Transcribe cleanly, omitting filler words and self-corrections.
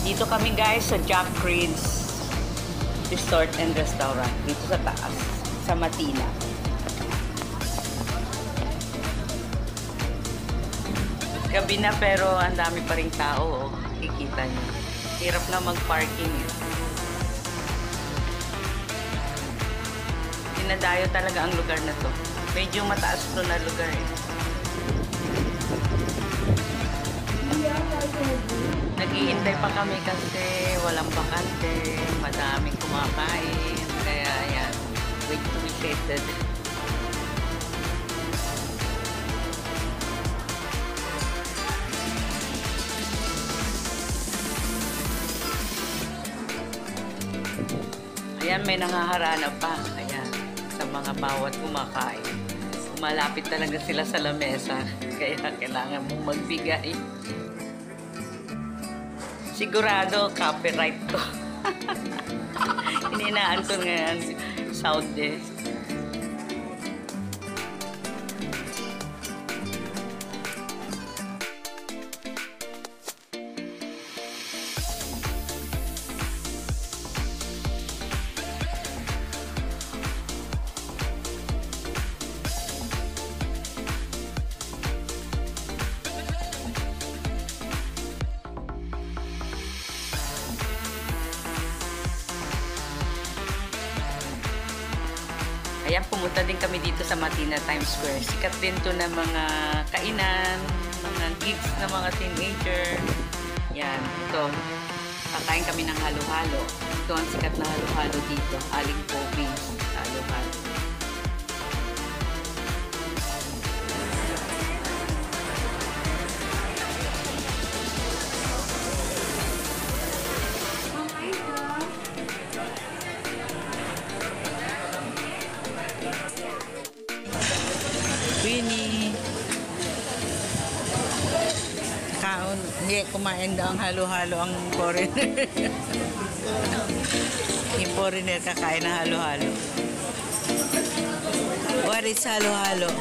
Dito kami guys sa Jack Creed's Resort and Restaurant. Dito sa taas, sa Matina. Gabi na pero ang dami pa rin tao. Oh. Kikita nyo. Hirap na mag-parking. Dinadayo talaga ang lugar na to. Medyo mataas to na lugar eh. Naghihintay pa kami kasi walang bakante, madaming kumakain, kaya ayan, wait to be seated. Ayan, may nangaharana pa, ayan, sa mga bawat kumakain. Malapit talaga sila sa lamesa, kaya kailangan mong magbigay. Sigurado, copyright to. Hininaan ko ngayon, sound eh. Ayan, pumunta din kami dito sa Matina Times Square. Sikat din to ng mga kainan, mga gigs ng mga teenager. Yan, ito. Kakain kami ng halo-halo. Ito ang sikat na halo-halo dito. Aling Poppy. Halo-halo. Winnie. Kaon. Hindi, kumain daw ang halo-halo ang foreigner. Yung foreigner kakain ng halo-halo. What is halo-halo?